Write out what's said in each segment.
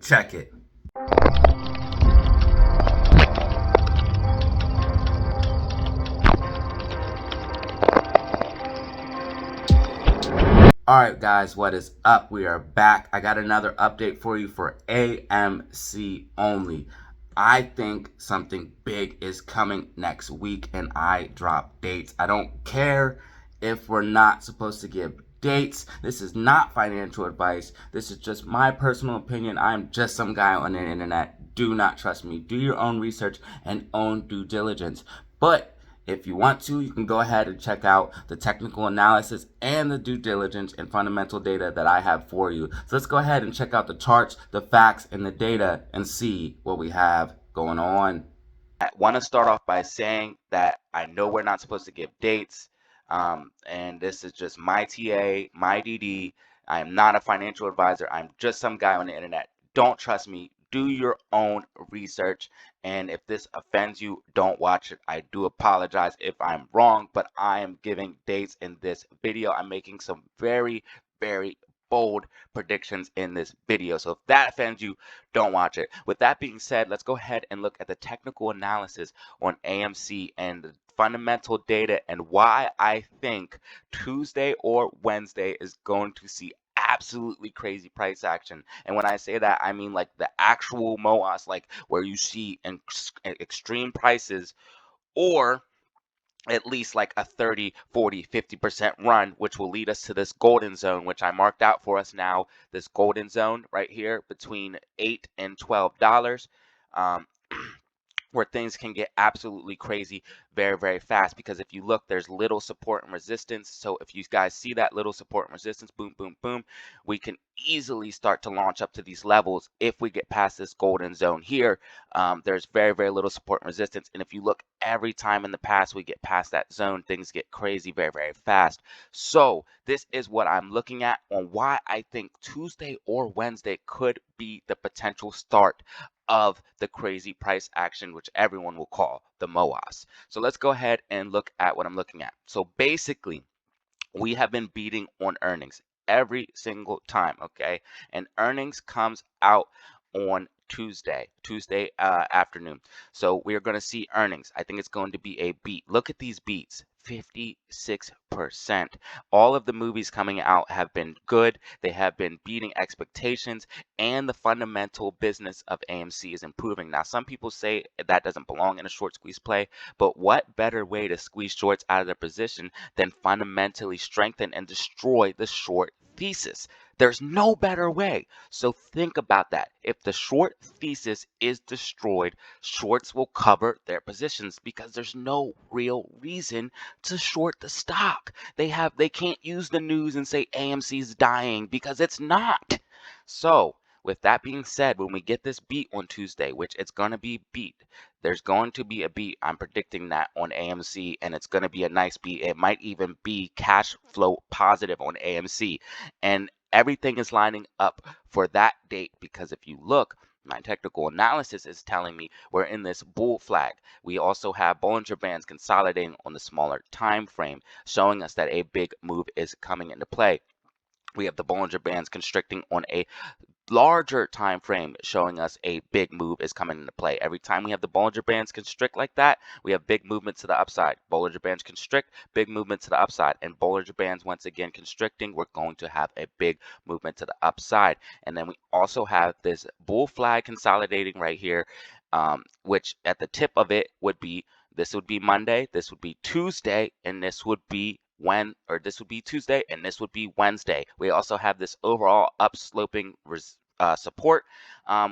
Check it. Alright guys, what is up? We are back. I got another update for you for AMC only. I think something big is coming next week and I drop dates. I don't care if we're not supposed to give dates. This is not financial advice. This is just my personal opinion. I'm just some guy on the internet. Do not trust me. Do your own research and own due diligence. But if you want to, you can go ahead and check out the technical analysis and the due diligence and fundamental data that I have for you. So let's go ahead and check out the charts, the facts, and the data and see what we have going on. I want to start off by saying that I know we're not supposed to give dates, and this is just my TA, my DD. I am not a financial advisor. I'm just some guy on the internet. Don't trust me. Do your own research. And if this offends you, don't watch it. I do apologize if I'm wrong, but I am giving dates in this video. I'm making some very, very bold predictions in this video. So if that offends you, don't watch it. With that being said, let's go ahead and look at the technical analysis on AMC and the fundamental data and why I think Tuesday or Wednesday is going to see absolutely crazy price action. And when I say that, I mean like the actual MOAS, like where you see extreme prices, or at least like a 30, 40, 50% run, which will lead us to this golden zone, which I marked out for us now, this golden zone right here between $8 and $12. Um, where things can get absolutely crazy very, very fast. Because if you look, there's little support and resistance. So if you guys see that little support and resistance, boom, boom, boom, we can easily start to launch up to these levels. If we get past this golden zone here, there's very, very little support and resistance. And if you look, every time in the past we get past that zone, things get crazy very, very fast. So this is what I'm looking at on why I think Tuesday or Wednesday could be the potential start of the crazy price action, which everyone will call the MOAS. So let's go ahead and look at what I'm looking at. So basically, we have been beating on earnings every single time, okay? And earnings comes out on Tuesday afternoon. So we are going to see earnings. I think it's going to be a beat. Look at these beats. 56%. All of the movies coming out have been good. They have been beating expectations, and the fundamental business of AMC is improving. Now, some people say that doesn't belong in a short squeeze play, but what better way to squeeze shorts out of their position than fundamentally strengthen and destroy the short thesis? There's no better way. So think about that. If the short thesis is destroyed, shorts will cover their positions because there's no real reason to short the stock. They can't use the news and say AMC's dying because it's not. So with that being said, when we get this beat on Tuesday, which it's going to be beat, there's going to be a beat. I'm predicting that on AMC, and it's going to be a nice beat. It might even be cash flow positive on AMC. And everything is lining up for that date because if you look, my technical analysis is telling me we're in this bull flag. We also have Bollinger Bands consolidating on the smaller time frame, showing us that a big move is coming into play. We have the Bollinger Bands constricting on a larger time frame, showing us a big move is coming into play. Every time we have the Bollinger Bands constrict like that, we have big movement to the upside. Bollinger Bands constrict, big movement to the upside. And Bollinger Bands once again constricting, we're going to have a big movement to the upside. And then we also have this bull flag consolidating right here, which at the tip of it would be, this would be Monday, this would be Tuesday, and this would be this would be Tuesday and this would be Wednesday. We also have this overall upsloping support,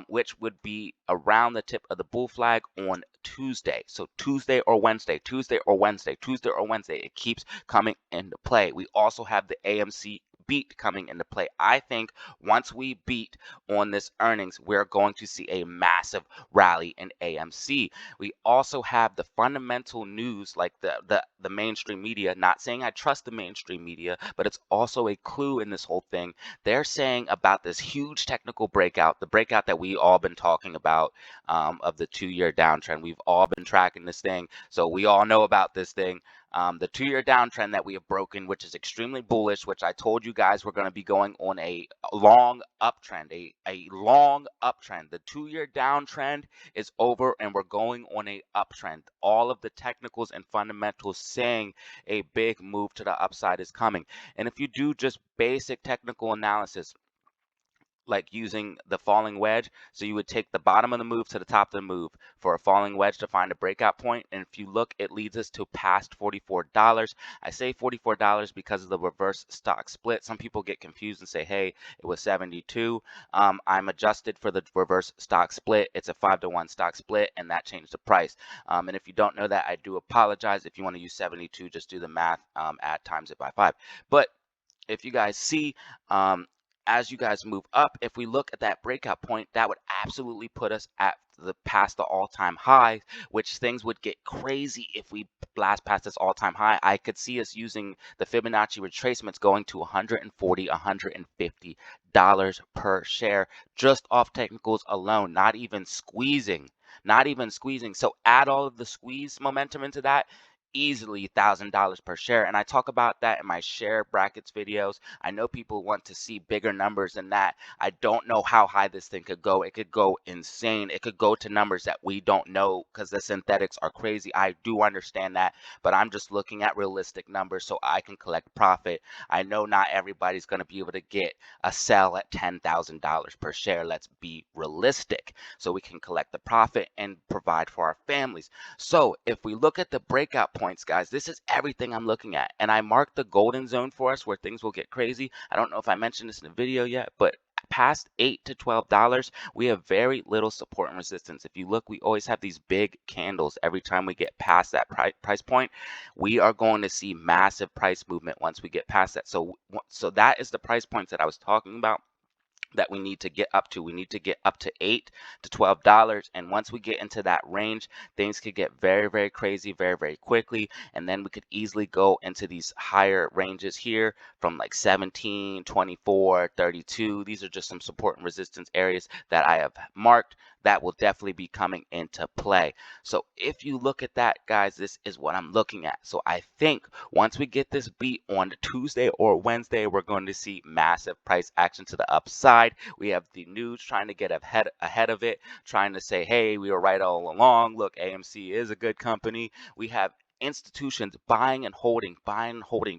which would be around the tip of the bull flag on Tuesday. So Tuesday or Wednesday, Tuesday or Wednesday, Tuesday or Wednesday, it keeps coming into play. We also have the AMC beat coming into play. I think once we beat on this earnings, we're going to see a massive rally in AMC. We also have the fundamental news, like the mainstream media. Not saying I trust the mainstream media, but it's also a clue in this whole thing. They're saying about this huge technical breakout, the breakout that we all been talking about, of the 2-year downtrend. We've all been tracking this thing, so we all know about this thing. The 2-year downtrend that we have broken, which is extremely bullish, which I told you guys we're going to be going on a long uptrend, a long uptrend. The 2-year downtrend is over and we're going on a uptrend. All of the technicals and fundamentals saying a big move to the upside is coming. And if you do just basic technical analysis, like using the falling wedge. So you would take the bottom of the move to the top of the move for a falling wedge to find a breakout point. And if you look, it leads us to past $44. I say $44 because of the reverse stock split. Some people get confused and say, hey, it was 72. I'm adjusted for the reverse stock split. It's a 5-to-1 stock split, and that changed the price. And if you don't know that, I do apologize. If you want to use 72, just do the math, add times it by 5. But if you guys see, as you guys move up, if we look at that breakout point, that would absolutely put us at the past the all-time high, which things would get crazy if we blast past this all-time high. I could see us using the Fibonacci retracements going to $140, $150 per share just off technicals alone, not even squeezing. Not even squeezing. So add all of the squeeze momentum into that, easily $1,000 per share. And I talk about that in my share brackets videos. I know people want to see bigger numbers than that. I don't know how high this thing could go. It could go insane. It could go to numbers that we don't know because the synthetics are crazy. I do understand that, but I'm just looking at realistic numbers so I can collect profit. I know not everybody's going to be able to get a sell at $10,000 per share. Let's be realistic so we can collect the profit and provide for our families. So if we look at the breakout points, guys, this is everything I'm looking at. And I marked the golden zone for us where things will get crazy. I don't know if I mentioned this in the video yet, but past $8 to $12, we have very little support and resistance. If you look, we always have these big candles every time we get past that price point. We are going to see massive price movement once we get past that. So that is the price points that I was talking about that we need to get up to. We need to get up to $8 to $12. And once we get into that range, things could get very, very crazy very, very quickly. And then we could easily go into these higher ranges here from like 17, 24, 32. These are just some support and resistance areas that I have marked that will definitely be coming into play. So if you look at that, guys, this is what I'm looking at. So I think once we get this beat on Tuesday or Wednesday, we're going to see massive price action to the upside. We have the news trying to get ahead of it, trying to say, hey, we were right all along. Look, AMC is a good company. We have institutions buying and holding,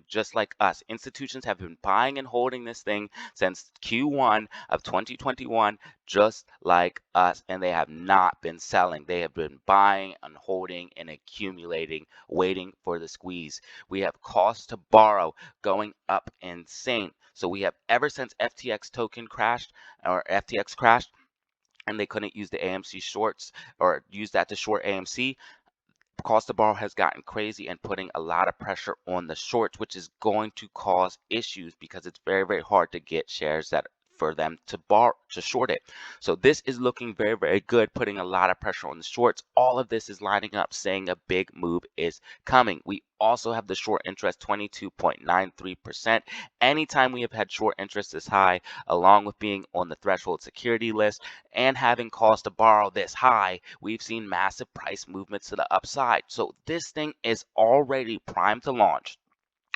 just like us. Institutions have been buying and holding this thing since Q1 of 2021, just like us, and they have not been selling. They have been buying and holding and accumulating, waiting for the squeeze. We have cost to borrow going up insane. So we have, ever since FTX token crashed, or FTX crashed, and they couldn't use the AMC shorts or use that to short AMC, cost to borrow has gotten crazy and putting a lot of pressure on the shorts, which is going to cause issues because it's very, very hard to get shares that for them to short it. So this is looking very, very good, putting a lot of pressure on the shorts. All of this is lining up, saying a big move is coming. We also have the short interest 22.93%. Anytime we have had short interest this high, along with being on the threshold security list and having cost to borrow this high, we've seen massive price movements to the upside. So this thing is already primed to launch.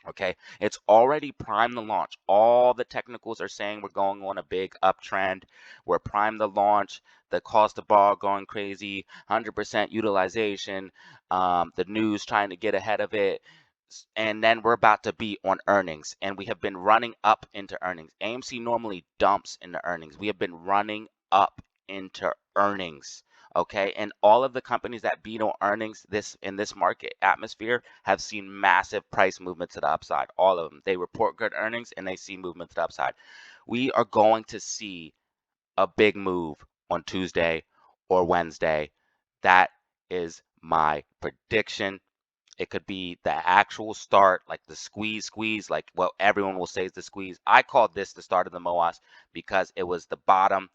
Okay, it's already primed to launch. All the technicals are saying we're going on a big uptrend. We're primed to launch. The cost of borrow going crazy, 100% utilization. The news trying to get ahead of it. And then we're about to be on earnings, and we have been running up into earnings. AMC normally dumps into earnings. We have been running up into earnings. Okay, and all of the companies that beat on earnings in this market atmosphere have seen massive price movement to the upside. All of them, they report good earnings and they see movement to the upside. We are going to see a big move on Tuesday or Wednesday. That is my prediction. It could be the actual start, like the squeeze, like what everyone will say is the squeeze. I called this the start of the MOAS because it was the bottom.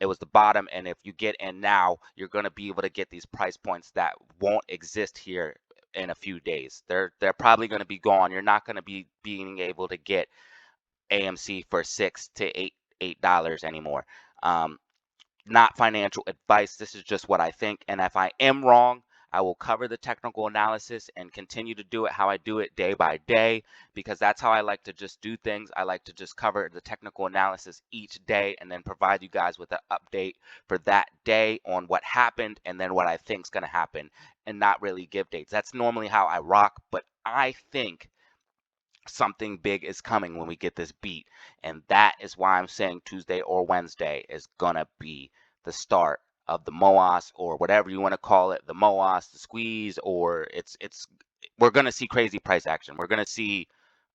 It was the bottom, and if you get in now, you're going to be able to get these price points that won't exist here in a few days. They're probably going to be gone. You're not going to be being able to get AMC for $6 to $8 anymore. Not financial advice. This is just what I think, and if I am wrong, I will cover the technical analysis and continue to do it how I do it day by day, because that's how I like to just do things. I like to just cover the technical analysis each day and then provide you guys with an update for that day on what happened and then what I think is going to happen, and not really give dates. That's normally how I rock, but I think something big is coming when we get this beat, and that is why I'm saying Tuesday or Wednesday is gonna be the start of the MOAS, or whatever you want to call it, the MOAS, the squeeze, or it's we're gonna see crazy price action. We're gonna see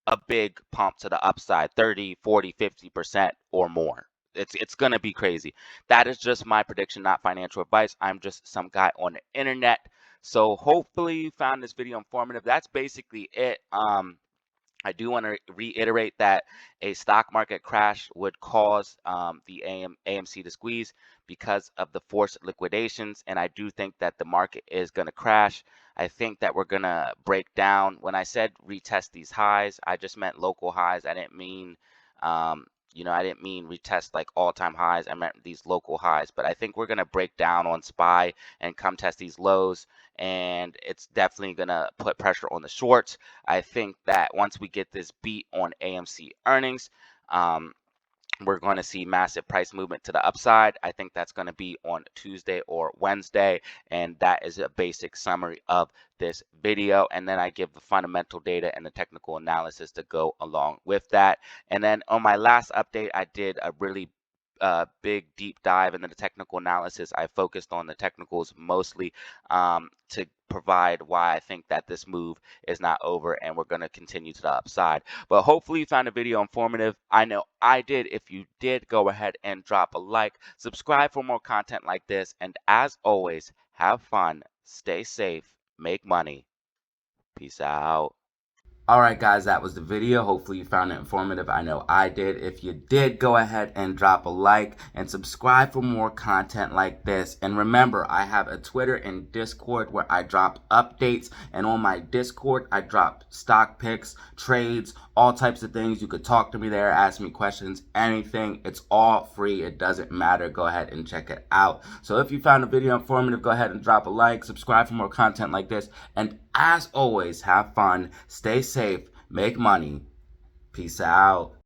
a big pump to the upside, 30, 40, 50% or more. It's gonna be crazy. That is just my prediction, not financial advice. I'm just some guy on the internet. So hopefully you found this video informative. That's basically it. I do want to reiterate that a stock market crash would cause the AMC to squeeze because of the forced liquidations, and I do think that the market is going to crash. I think that we're going to break down. When I said retest these highs, I just meant local highs. I didn't mean, I didn't mean retest like all-time highs. I meant these local highs. But I think we're going to break down on SPY and come test these lows, and it's definitely going to put pressure on the shorts. I think that once we get this beat on AMC earnings, we're going to see massive price movement to the upside. I think that's going to be on Tuesday or Wednesday, and that is a basic summary of this video. And then I give the fundamental data and the technical analysis to go along with that. And then on my last update, I did a really big deep dive into the technical analysis. I focused on the technicals mostly to provide why I think that this move is not over and we're going to continue to the upside. But hopefully you found the video informative. I know I did. If you did, go ahead and drop a like, subscribe for more content like this, and as always, have fun, stay safe, make money. Peace out. Alright guys, that was the video. Hopefully you found it informative. I know I did. If you did, go ahead and drop a like and subscribe for more content like this. And remember, I have a Twitter and Discord where I drop updates, and on my Discord I drop stock picks, trades, all types of things. You could talk to me there, ask me questions, anything. It's all free. It doesn't matter. Go ahead and check it out. So if you found the video informative, go ahead and drop a like, subscribe for more content like this, and as always, have fun, stay safe, make money. Peace out.